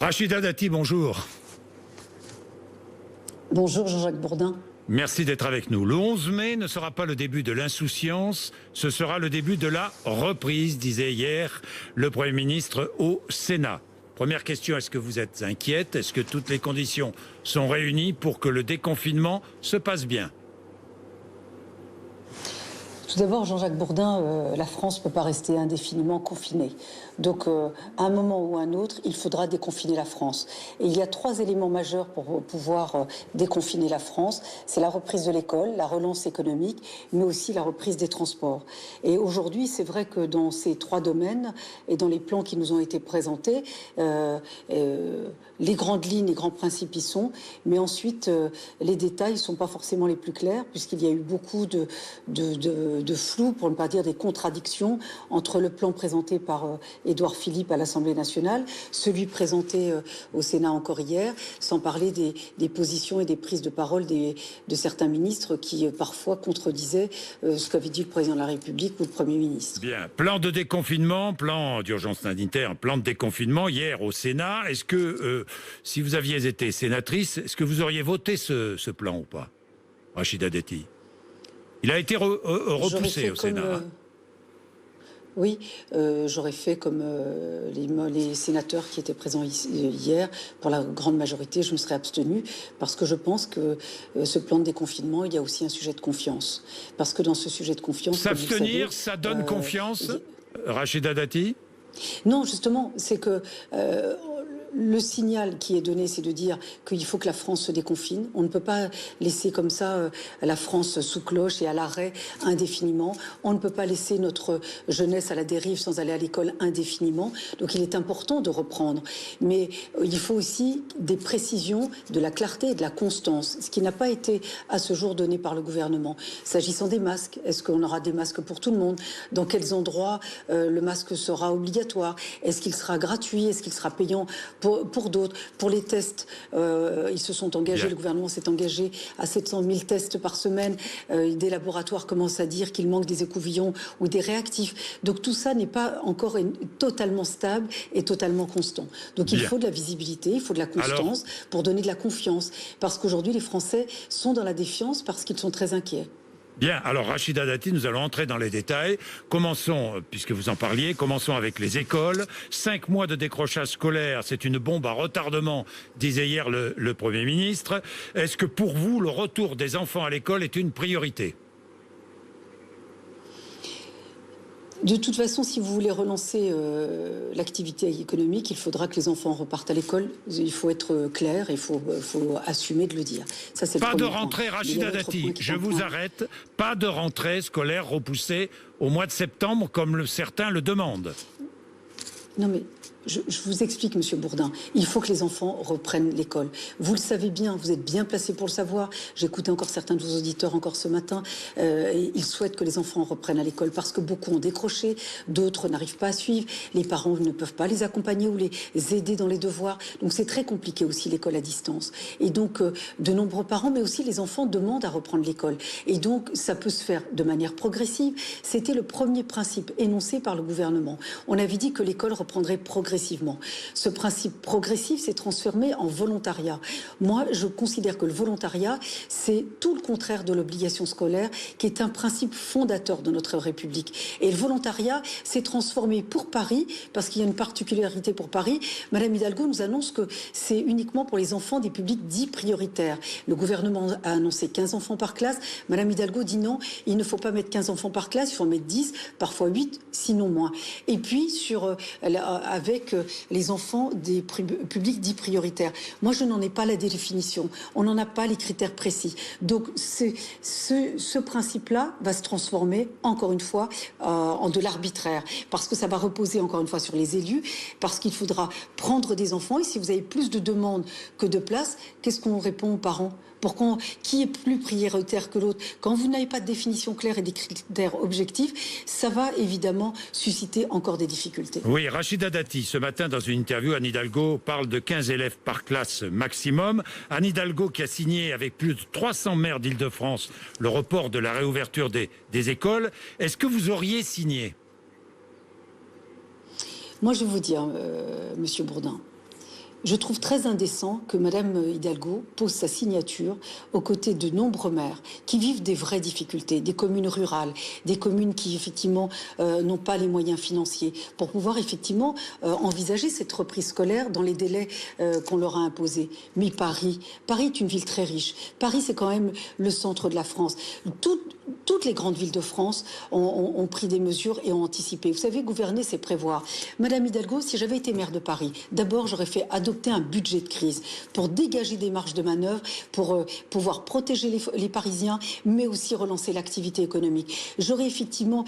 Rachida Dati, bonjour. Bonjour Jean-Jacques Bourdin. Merci d'être avec nous. Le 11 mai ne sera pas le début de l'insouciance, ce sera le début de la reprise, disait hier le Premier ministre au Sénat. Première question, est-ce que vous êtes inquiète? Est-ce que toutes les conditions sont réunies pour que le déconfinement se passe bien? Tout d'abord, Jean-Jacques Bourdin, la France ne peut pas rester indéfiniment confinée. Donc, à un moment ou à un autre, il faudra déconfiner la France. Et il y a 3 éléments majeurs pour pouvoir déconfiner la France. C'est la reprise de l'école, la relance économique, mais aussi la reprise des transports. Et aujourd'hui, c'est vrai que dans ces 3 domaines et dans les plans qui nous ont été présentés, les grandes lignes, les grands principes y sont, mais ensuite, les détails ne sont pas forcément les plus clairs, puisqu'il y a eu beaucoup de flou, pour ne pas dire des contradictions, entre le plan présenté par Édouard Philippe à l'Assemblée nationale, celui présenté au Sénat encore hier, sans parler des positions et des prises de parole de certains ministres qui parfois contredisaient ce qu'avait dit le président de la République ou le Premier ministre. Bien, plan de déconfinement, plan d'urgence sanitaire, plan de déconfinement hier au Sénat. Est-ce que, si vous aviez été sénatrice, est-ce que vous auriez voté ce plan ou pas, Rachida Dati? Il a été repoussé au Sénat. Oui, j'aurais fait comme les sénateurs qui étaient présents hier. Pour la grande majorité, je me serais abstenue parce que je pense que ce plan de déconfinement, il y a aussi un sujet de confiance. Parce que dans ce sujet de confiance... S'abstenir, ça donne confiance, Rachida Dati? Non, justement, c'est que... le signal qui est donné, c'est de dire qu'il faut que la France se déconfine. On ne peut pas laisser comme ça la France sous cloche et à l'arrêt indéfiniment. On ne peut pas laisser notre jeunesse à la dérive sans aller à l'école indéfiniment. Donc il est important de reprendre. Mais il faut aussi des précisions, de la clarté et de la constance, ce qui n'a pas été à ce jour donné par le gouvernement. S'agissant des masques, est-ce qu'on aura des masques pour tout le monde? Dans quels endroits le masque sera obligatoire? Est-ce qu'il sera gratuit? Est-ce qu'il sera payant pour d'autres? Pour les tests, ils se sont engagés, Bien. Le gouvernement s'est engagé à 700 000 tests par semaine. Des laboratoires commencent à dire qu'il manque des écouvillons ou des réactifs. Donc tout ça n'est pas encore totalement stable et totalement constant. Donc il faut de la visibilité, il faut de la constance pour donner de la confiance. Parce qu'aujourd'hui, les Français sont dans la défiance parce qu'ils sont très inquiets. Bien, alors Rachida Dati, nous allons entrer dans les détails. Commençons, puisque vous en parliez, commençons avec les écoles. 5 mois de décrochage scolaire, c'est une bombe à retardement, disait hier le Premier ministre. Est-ce que pour vous, le retour des enfants à l'école est une priorité ? De toute façon, si vous voulez relancer l'activité économique, il faudra que les enfants repartent à l'école. Il faut être clair, il faut assumer de le dire. Ça, c'est pas de rentrée, Rachida Dati, je vous arrête. Pas de rentrée scolaire repoussée au mois de septembre, comme certains le demandent. Non mais, je vous explique, Monsieur Bourdin, il faut que les enfants reprennent l'école. Vous le savez bien, vous êtes bien placé pour le savoir. J'écoutais encore certains de vos auditeurs encore ce matin. Ils souhaitent que les enfants reprennent à l'école parce que beaucoup ont décroché, d'autres n'arrivent pas à suivre. Les parents ne peuvent pas les accompagner ou les aider dans les devoirs. Donc c'est très compliqué aussi l'école à distance. Et donc de nombreux parents, mais aussi les enfants demandent à reprendre l'école. Et donc ça peut se faire de manière progressive. C'était le premier principe énoncé par le gouvernement. On avait dit que l'école reprendrait progressivement. Ce principe progressif s'est transformé en volontariat. Moi, je considère que le volontariat, c'est tout le contraire de l'obligation scolaire, qui est un principe fondateur de notre République. Et le volontariat s'est transformé pour Paris, parce qu'il y a une particularité pour Paris. Madame Hidalgo nous annonce que c'est uniquement pour les enfants des publics dits prioritaires. Le gouvernement a annoncé 15 enfants par classe. Madame Hidalgo dit non, il ne faut pas mettre 15 enfants par classe, il faut en mettre 10, parfois 8, sinon moins. Et puis, avec les enfants des publics dits prioritaires. Moi, je n'en ai pas la définition. On n'en a pas les critères précis. Donc, ce principe-là va se transformer, encore une fois, en de l'arbitraire. Parce que ça va reposer, encore une fois, sur les élus. Parce qu'il faudra prendre des enfants. Et si vous avez plus de demandes que de places, qu'est-ce qu'on répond aux parents ? Qui est plus prioritaire que l'autre? Quand vous n'avez pas de définition claire et des critères objectifs, ça va évidemment susciter encore des difficultés. Oui, Rachida Dati, ce matin dans une interview, Anne Hidalgo parle de 15 élèves par classe maximum. Anne Hidalgo qui a signé avec plus de 300 maires d'Île-de-France le report de la réouverture des écoles. Est-ce que vous auriez signé? Moi, je vais vous dire, Monsieur Bourdin, Je trouve très indécent que Madame Hidalgo pose sa signature aux côtés de nombreux maires qui vivent des vraies difficultés, des communes rurales, des communes qui effectivement n'ont pas les moyens financiers pour pouvoir effectivement envisager cette reprise scolaire dans les délais qu'on leur a imposés. Mais Paris est une ville très riche. Paris, c'est quand même le centre de la France. Toutes les grandes villes de France ont pris des mesures et ont anticipé. Vous savez, gouverner, c'est prévoir. Madame Hidalgo, si j'avais été maire de Paris, d'abord, j'aurais fait adopter un budget de crise pour dégager des marges de manœuvre, pour pouvoir protéger les Parisiens, mais aussi relancer l'activité économique. J'aurais effectivement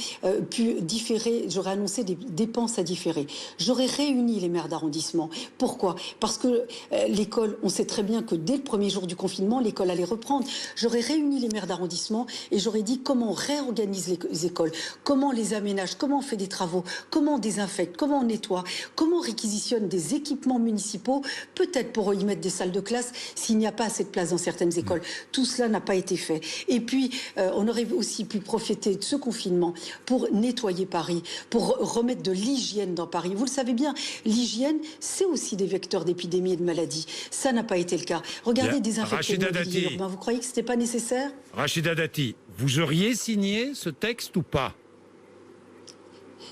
pu différer, j'aurais annoncé des dépenses à différer. J'aurais réuni les maires d'arrondissement. Pourquoi? Parce que l'école, on sait très bien que dès le premier jour du confinement, l'école allait reprendre. J'aurais réuni les maires d'arrondissement et j'aurais dit comment on réorganise les écoles, comment on les aménage, comment on fait des travaux, comment on désinfecte, comment on nettoie, comment on réquisitionne des équipements municipaux, peut-être pour y mettre des salles de classe s'il n'y a pas assez de place dans certaines écoles. Tout cela n'a pas été fait. Et puis, on aurait aussi pu profiter de ce confinement pour nettoyer Paris, pour remettre de l'hygiène dans Paris. Vous le savez bien, l'hygiène, c'est aussi des vecteurs d'épidémies et de maladies. Ça n'a pas été le cas. Regardez, désinfecter le mobilier urbain. Vous croyez que ce n'était pas nécessaire? Rachida Dati, vous auriez signé ce texte ou pas?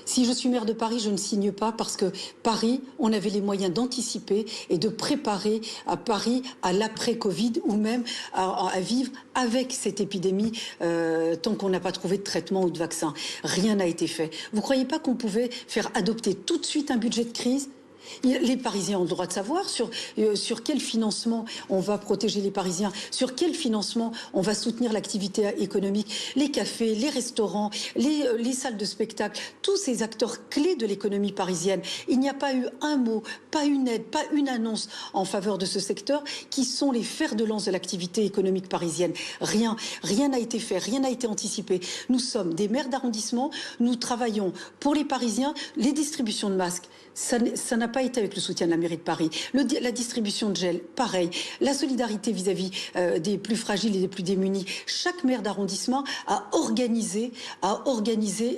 Si je suis maire de Paris, je ne signe pas parce que Paris, on avait les moyens d'anticiper et de préparer à Paris à l'après-Covid ou même à vivre avec cette épidémie tant qu'on n'a pas trouvé de traitement ou de vaccin. Rien n'a été fait. Vous ne croyez pas qu'on pouvait faire adopter tout de suite un budget de crise ? Les Parisiens ont le droit de savoir sur quel financement on va protéger les Parisiens, sur quel financement on va soutenir l'activité économique, les cafés, les restaurants, les salles de spectacle, tous ces acteurs clés de l'économie parisienne. Il n'y a pas eu un mot, pas une aide, pas une annonce en faveur de ce secteur qui sont les fers de lance de l'activité économique parisienne. Rien n'a été fait, rien n'a été anticipé. Nous sommes des maires d'arrondissement, nous travaillons pour les Parisiens, les distributions de masques. Ça n'a pas été avec le soutien de la mairie de Paris. La distribution de gel, pareil. La solidarité vis-à-vis des plus fragiles et des plus démunis. Chaque maire d'arrondissement a organisé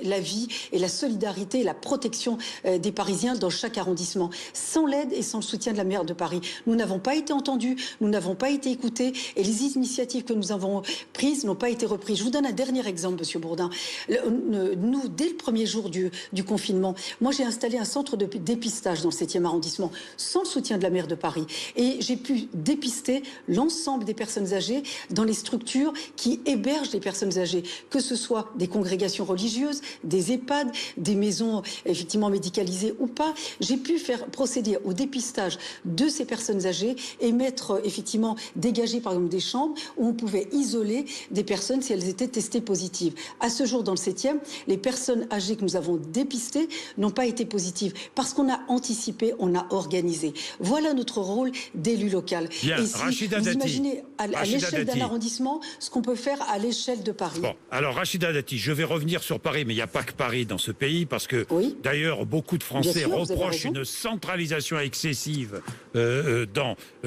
la vie et la solidarité et la protection des Parisiens dans chaque arrondissement. Sans l'aide et sans le soutien de la maire de Paris, nous n'avons pas été entendus, nous n'avons pas été écoutés et les initiatives que nous avons prises n'ont pas été reprises. Je vous donne un dernier exemple, Monsieur Bourdin. Nous, dès le premier jour du confinement, moi j'ai installé un centre de dépistage dans le 7e arrondissement sans le soutien de la maire de Paris. Et j'ai pu dépister l'ensemble des personnes âgées dans les structures qui hébergent les personnes âgées, que ce soit des congrégations religieuses, des EHPAD, des maisons effectivement médicalisées ou pas. J'ai pu faire procéder au dépistage de ces personnes âgées et mettre effectivement dégager par exemple des chambres où on pouvait isoler des personnes si elles étaient testées positives. À ce jour, dans le 7e, les personnes âgées que nous avons dépistées n'ont pas été positives parce qu'on a anticipé, on a organisé. Voilà notre rôle d'élu local. Bien, et si Rachida vous Dati. imaginez à l'échelle d'un arrondissement ce qu'on peut faire à l'échelle de Paris. Bon, alors Rachida Dati, je vais revenir sur Paris, mais il n'y a pas que Paris dans ce pays, parce que oui. D'ailleurs, beaucoup de Français reprochent une centralisation excessive,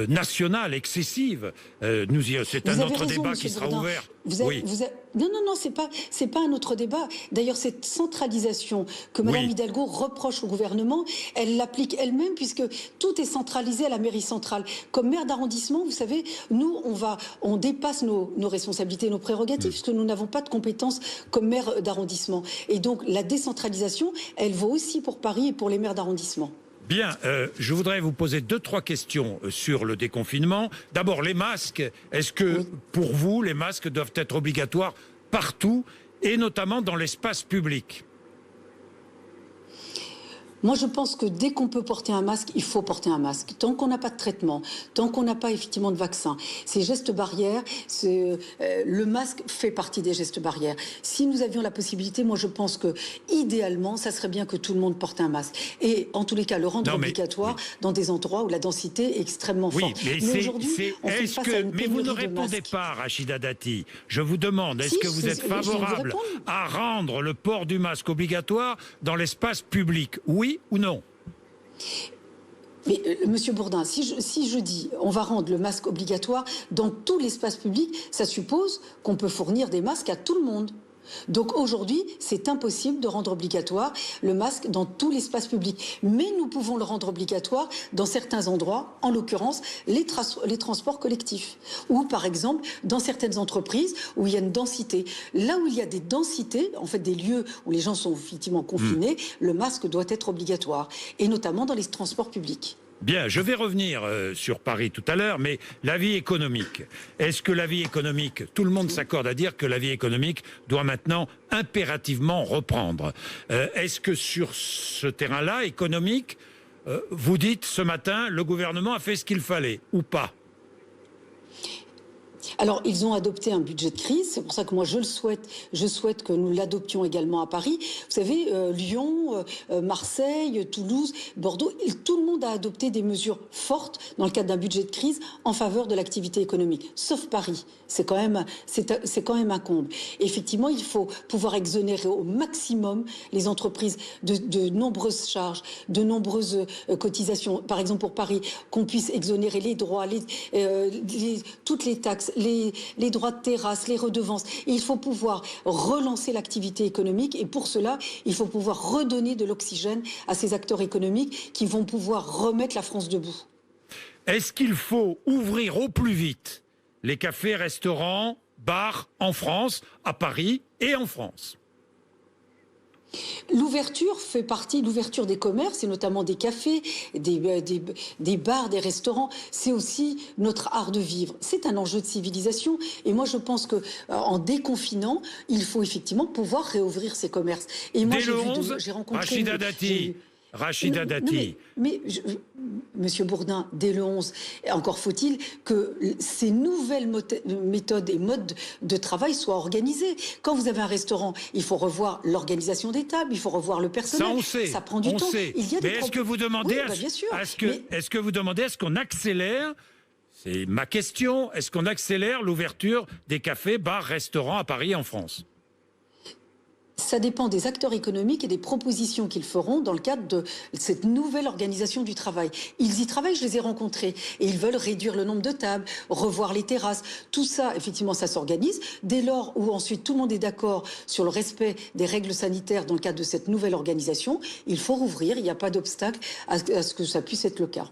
nationale excessive. C'est un autre débat qui sera ouvert. Non, c'est pas un autre débat. D'ailleurs, cette centralisation que Mme Hidalgo reproche au gouvernement, elle l'applique elle-même puisque tout est centralisé à la mairie centrale. Comme maire d'arrondissement, vous savez, nous, on dépasse nos responsabilités, nos prérogatives, puisque nous n'avons pas de compétences comme maire d'arrondissement. Et donc, la décentralisation, elle vaut aussi pour Paris et pour les maires d'arrondissement. Bien, je voudrais vous poser 2-3 questions sur le déconfinement. D'abord, les masques. Est-ce que, pour vous, les masques doivent être obligatoires partout, et notamment dans l'espace public ? Moi, je pense que dès qu'on peut porter un masque, il faut porter un masque. Tant qu'on n'a pas de traitement, tant qu'on n'a pas effectivement de vaccin, ces gestes barrières, le masque fait partie des gestes barrières. Si nous avions la possibilité, moi, je pense que idéalement, ça serait bien que tout le monde porte un masque. Et en tous les cas, le rendre obligatoire dans des endroits où la densité est extrêmement forte. Mais aujourd'hui, on fait face à une pénurie de masques. Mais vous ne répondez pas, Rachida Dati. Je vous demande, est-ce que vous êtes favorable à rendre le port du masque obligatoire dans l'espace public ? Oui ou non? Mais Monsieur Bourdin, si je dis on va rendre le masque obligatoire dans tout l'espace public, ça suppose qu'on peut fournir des masques à tout le monde. Donc aujourd'hui, c'est impossible de rendre obligatoire le masque dans tout l'espace public. Mais nous pouvons le rendre obligatoire dans certains endroits, en l'occurrence les transports collectifs. Ou par exemple dans certaines entreprises où il y a une densité. Là où il y a des densités, en fait des lieux où les gens sont effectivement confinés, le masque doit être obligatoire. Et notamment dans les transports publics. Bien, je vais revenir sur Paris tout à l'heure, mais la vie économique. Est-ce que la vie économique, tout le monde s'accorde à dire que la vie économique doit maintenant impérativement reprendre. Est-ce que sur ce terrain-là, économique, vous dites ce matin, le gouvernement a fait ce qu'il fallait, ou pas ? Alors, ils ont adopté un budget de crise, c'est pour ça que moi je le souhaite. Je souhaite que nous l'adoptions également à Paris. Vous savez, Lyon, Marseille, Toulouse, Bordeaux, tout le monde a adopté des mesures fortes dans le cadre d'un budget de crise en faveur de l'activité économique, sauf Paris. C'est quand même un comble. Et effectivement, il faut pouvoir exonérer au maximum les entreprises de nombreuses charges, de nombreuses cotisations. Par exemple, pour Paris, qu'on puisse exonérer les droits, toutes les taxes, les droits de terrasse, les redevances. Et il faut pouvoir relancer l'activité économique et pour cela, il faut pouvoir redonner de l'oxygène à ces acteurs économiques qui vont pouvoir remettre la France debout. Est-ce qu'il faut ouvrir au plus vite les cafés, restaurants, bars en France, à Paris et en France ? L'ouverture fait partie, l'ouverture des commerces, et notamment des cafés, des bars, des restaurants, c'est aussi notre art de vivre. C'est un enjeu de civilisation. Et moi, je pense que en déconfinant, il faut effectivement pouvoir réouvrir ces commerces. Et moi, j'ai rencontré Rachida Dati. Monsieur Bourdin, dès le 11, encore faut-il que ces nouvelles méthodes et modes de travail soient organisées. Quand vous avez un restaurant, il faut revoir l'organisation des tables, il faut revoir le personnel. Ça, on sait. Ça prend du temps. Sait. Mais est-ce que vous demandez est-ce que vous demandez à ce qu'on accélère? C'est ma question. Est-ce qu'on accélère l'ouverture des cafés, bars, restaurants à Paris et en France? Ça dépend des acteurs économiques et des propositions qu'ils feront dans le cadre de cette nouvelle organisation du travail. Ils y travaillent, je les ai rencontrés. Et ils veulent réduire le nombre de tables, revoir les terrasses. Tout ça, effectivement, ça s'organise. Dès lors où ensuite tout le monde est d'accord sur le respect des règles sanitaires dans le cadre de cette nouvelle organisation, il faut rouvrir. Il n'y a pas d'obstacle à ce que ça puisse être le cas.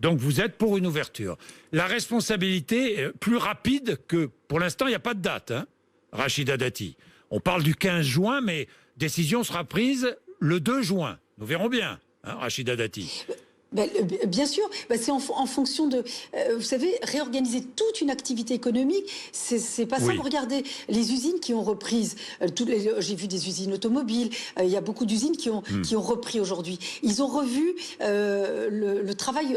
Donc vous êtes pour une ouverture. La responsabilité est plus rapide que... Pour l'instant, il n'y a pas de date, hein, Rachida Dati. On parle du 15 juin, mais décision sera prise le 2 juin. Nous verrons bien, hein, Rachida Dati. Bien sûr, c'est en fonction de... vous savez, réorganiser toute une activité économique, c'est pas simple. Regardez les usines qui ont repris, j'ai vu des usines automobiles, il y a beaucoup d'usines qui ont repris aujourd'hui. Ils ont revu le travail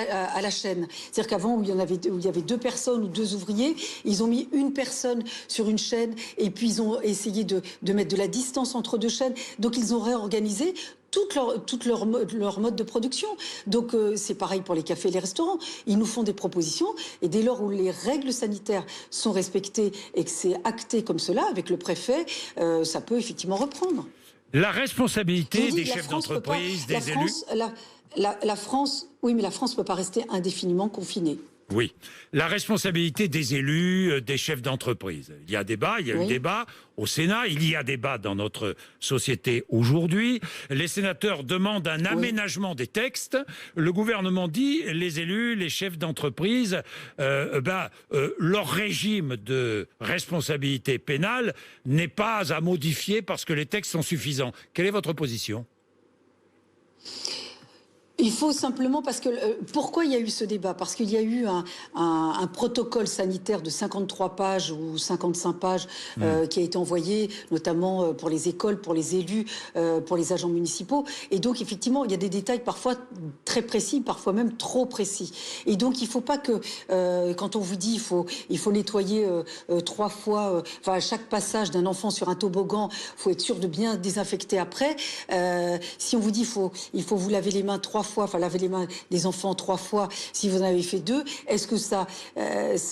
à la chaîne. C'est-à-dire qu'avant, où il y avait 2 personnes ou 2 ouvriers, ils ont mis une personne sur une chaîne et puis ils ont essayé de mettre de la distance entre 2 chaînes. Donc ils ont réorganisé tout leur mode de production. Donc c'est pareil pour les cafés et les restaurants. Ils nous font des propositions et dès lors où les règles sanitaires sont respectées et que c'est acté comme cela avec le préfet, ça peut effectivement reprendre. La responsabilité des chefs d'entreprise, des élus... La France, oui, mais la France ne peut pas rester indéfiniment confinée. Oui. La responsabilité des élus, des chefs d'entreprise. Il y a débat, il y a eu débat au Sénat, il y a débat dans notre société aujourd'hui. Les sénateurs demandent un aménagement des textes. Le gouvernement dit, les élus, les chefs d'entreprise, leur régime de responsabilité pénale n'est pas à modifier parce que les textes sont suffisants. Quelle est votre position ? Il faut simplement, parce que pourquoi il y a eu ce débat? Parce qu'il y a eu un protocole sanitaire de 53 pages ou 55 pages qui a été envoyé, notamment pour les écoles, pour les élus, pour les agents municipaux. Et donc, effectivement, il y a des détails parfois très précis, parfois même trop précis. Et donc, il ne faut pas que, quand on vous dit il faut nettoyer 3 fois, à chaque passage d'un enfant sur un toboggan, il faut être sûr de bien désinfecter après. Si on vous dit il faut vous laver les mains 3 fois fois, enfin laver les mains des enfants 3 fois, si vous en avez fait 2, est-ce que ça,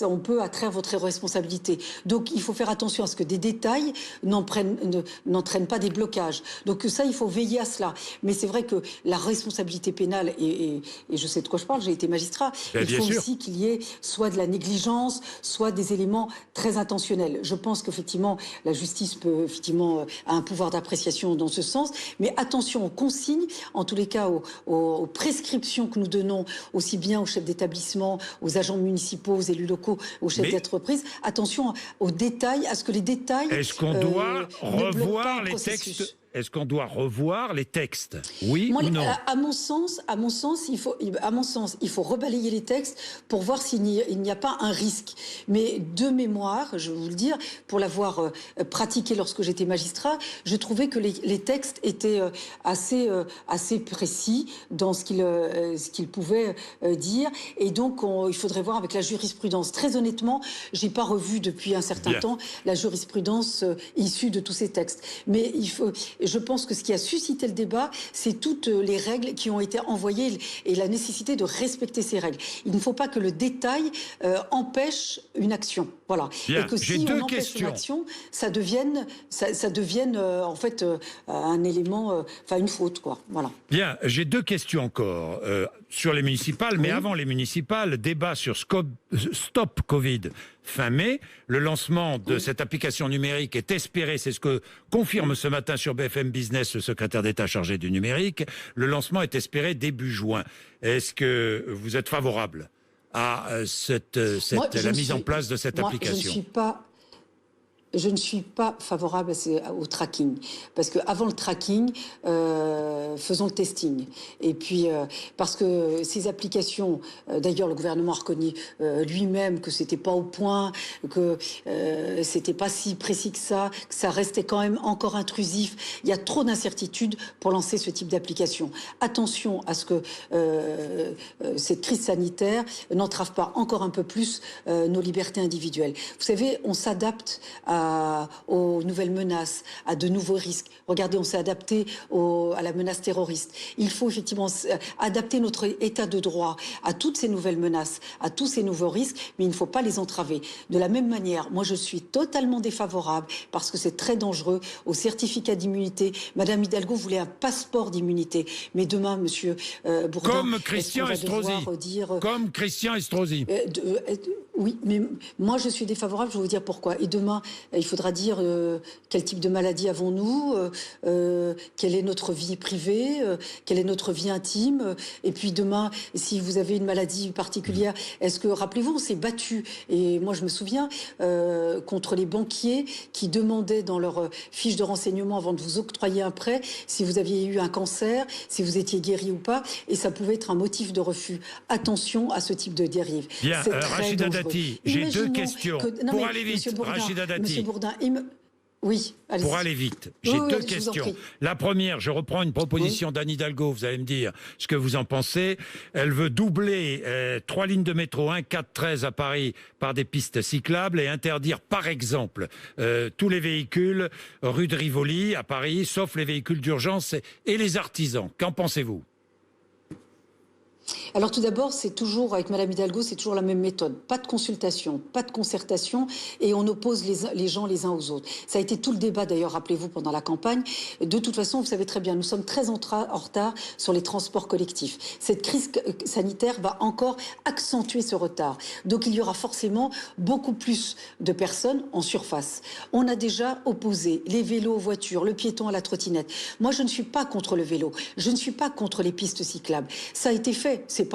on peut attraire votre responsabilité? Donc il faut faire attention à ce que des détails n'entraînent pas des blocages. Donc ça, il faut veiller à cela. Mais c'est vrai que la responsabilité pénale, et je sais de quoi je parle, j'ai été magistrat, il faut aussi qu'il y ait soit de la négligence, soit des éléments très intentionnels. Je pense qu'effectivement, la justice peut effectivement a un pouvoir d'appréciation dans ce sens, mais attention aux consignes, en tous les cas aux prescriptions que nous donnons aussi bien aux chefs d'établissement, aux agents municipaux, aux élus locaux, aux chefs d'entreprise. Attention aux détails, à ce que les détails. Est-ce qu'on doit revoir les textes? Est-ce qu'on doit revoir les textes? Oui ou non? À mon sens, il faut rebalayer les textes pour voir s'il n'y a pas un risque. Mais de mémoire, je vais vous le dire, pour l'avoir pratiqué lorsque j'étais magistrat, je trouvais que les textes étaient assez précis dans ce qu'ils pouvaient dire. Et donc, il faudrait voir avec la jurisprudence. Très honnêtement, j'ai pas revu depuis un certain temps la jurisprudence issue de tous ces textes. Mais je pense que ce qui a suscité le débat, c'est toutes les règles qui ont été envoyées et la nécessité de respecter ces règles. Il ne faut pas que le détail empêche une action. Voilà. Bien, et que si on empêche une action, ça devienne en fait un élément, enfin une faute, quoi. Voilà. Bien, j'ai 2 questions encore sur les municipales, mais avant les municipales, débat sur Stop Covid fin mai. Le lancement de cette application numérique est espéré, c'est ce que confirme ce matin sur BFM Business le secrétaire d'État chargé du numérique. Le lancement est espéré début juin. Est-ce que vous êtes favorable à la mise en place de cette application? Je ne suis pas favorable au tracking. Parce qu'avant le tracking, faisons le testing. Et puis, parce que ces applications, d'ailleurs, le gouvernement a reconnu lui-même que c'était pas au point, que c'était pas si précis que ça restait quand même encore intrusif. Il y a trop d'incertitudes pour lancer ce type d'application. Attention à ce que cette crise sanitaire n'entrave pas encore un peu plus nos libertés individuelles. Vous savez, on s'adapte aux nouvelles menaces, à de nouveaux risques. Regardez, on s'est adapté à la menace terroriste. Il faut effectivement adapter notre état de droit à toutes ces nouvelles menaces, à tous ces nouveaux risques, mais il ne faut pas les entraver. De la même manière, moi je suis totalement défavorable, parce que c'est très dangereux, au certificat d'immunité. Madame Hidalgo voulait un passeport d'immunité. Mais demain, monsieur Bourdin... Comme Christian Estrosi. Comme Christian Estrosi. Oui, mais moi je suis défavorable, je vais vous dire pourquoi. Et demain, il faudra dire quel type de maladie avons-nous, quelle est notre vie privée, quelle est notre vie intime. Et puis demain, si vous avez une maladie particulière, est-ce que, rappelez-vous, on s'est battu. Et moi je me souviens, contre les banquiers qui demandaient dans leur fiche de renseignement avant de vous octroyer un prêt, si vous aviez eu un cancer, si vous étiez guéri ou pas. Et ça pouvait être un motif de refus. Attention à ce type de dérive. Bien, Rachida Dati, j'ai 2 questions. Pour aller vite, Rachida Dati. Monsieur Bourdin, oui, allez-y. Pour aller vite, j'ai 2 questions. La première, je reprends une proposition d'Anne Hidalgo, vous allez me dire ce que vous en pensez. Elle veut doubler 3 lignes de métro, 1, 4, 13 à Paris par des pistes cyclables et interdire par exemple tous les véhicules rue de Rivoli à Paris, sauf les véhicules d'urgence et les artisans. Qu'en pensez-vous ? Alors tout d'abord, c'est toujours, avec Madame Hidalgo, c'est toujours la même méthode. Pas de consultation, pas de concertation, et on oppose les gens les uns aux autres. Ça a été tout le débat d'ailleurs, rappelez-vous, pendant la campagne. De toute façon, vous savez très bien, nous sommes très en retard sur les transports collectifs. Cette crise sanitaire va encore accentuer ce retard. Donc il y aura forcément beaucoup plus de personnes en surface. On a déjà opposé les vélos aux voitures, le piéton à la trottinette. Moi, je ne suis pas contre le vélo. Je ne suis pas contre les pistes cyclables. Ça a été fait. C'est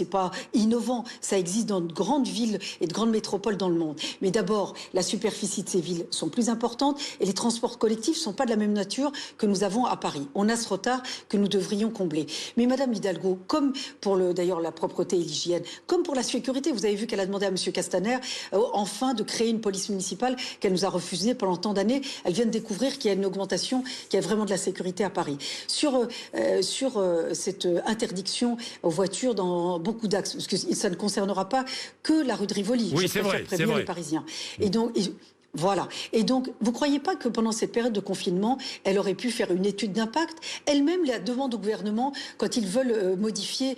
pas innovant. Ça existe dans de grandes villes et de grandes métropoles dans le monde. Mais d'abord, la superficie de ces villes sont plus importantes et les transports collectifs sont pas de la même nature que nous avons à Paris. On a ce retard que nous devrions combler. Mais Madame Hidalgo, comme pour d'ailleurs la propreté et l'hygiène, comme pour la sécurité, vous avez vu qu'elle a demandé à Monsieur Castaner enfin de créer une police municipale qu'elle nous a refusée pendant tant d'années. Elle vient de découvrir qu'il y a une augmentation, qu'il y a vraiment de la sécurité à Paris. Sur cette interdiction aux voitures dans beaucoup d'axes, parce que ça ne concernera pas que la rue de Rivoli. Oui, c'est vrai, c'est vrai. Les Parisiens. Et donc, Voilà. Et donc, vous ne croyez pas que pendant cette période de confinement, elle aurait pu faire une étude d'impact? Elle-même la demande au gouvernement quand ils veulent modifier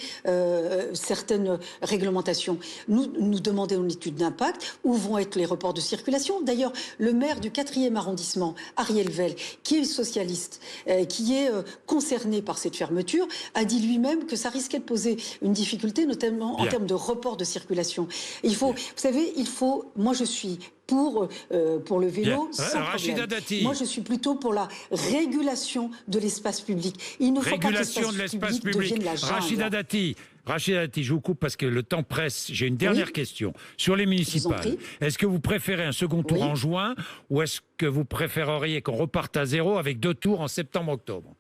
certaines réglementations. Nous demandons une étude d'impact. Où vont être les reports de circulation? D'ailleurs, le maire du 4e arrondissement, Ariel Vell, qui est socialiste, qui est concerné par cette fermeture, a dit lui-même que ça risquait de poser une difficulté, notamment en termes de report de circulation. Il faut, vous savez, moi je suis pour le vélo, sans Rachida problème. Dati. Moi, je suis plutôt pour la régulation de l'espace public. Il ne faut pas que l'espace public devienne la jungle. Rachida Dati, je vous coupe parce que le temps presse. J'ai une dernière question. Sur les municipales, est-ce que vous préférez un second tour en juin ou est-ce que vous préféreriez qu'on reparte à zéro avec 2 tours en septembre-octobre?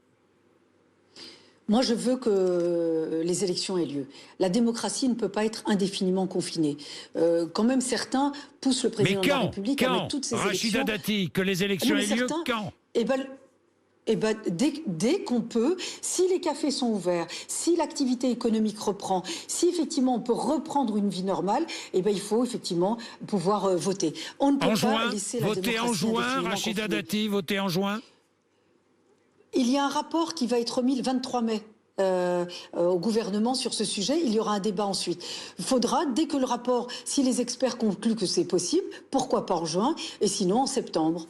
Moi, je veux que les élections aient lieu. La démocratie ne peut pas être indéfiniment confinée. Quand même, certains poussent le président de la République à mettre toutes ces élections... Rachida Dati, que les élections aient lieu, quand? Dès qu'on peut, si les cafés sont ouverts, si l'activité économique reprend, si effectivement on peut reprendre une vie normale, il faut effectivement pouvoir voter. On ne peut pas laisser la démocratie en juin, indéfiniment Rachida confinée. Dati, voter en juin? Il y a un rapport qui va être remis le 23 mai. Au gouvernement sur ce sujet, il y aura un débat ensuite. Il faudra, dès que le rapport, si les experts concluent que c'est possible, pourquoi pas en juin, et sinon en septembre.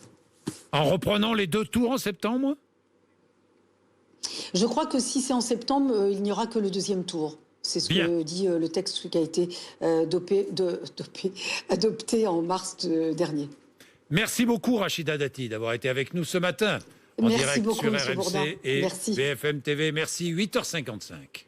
En reprenant les 2 tours en septembre? Je crois que si c'est en septembre, il n'y aura que le 2e tour. C'est ce que dit le texte qui a été adopté en mars dernier. Merci beaucoup Rachida Dati d'avoir été avec nous ce matin. En Merci direct beaucoup, sur M. Bourdin. RMC et Merci. BFM TV. Merci, 8h55.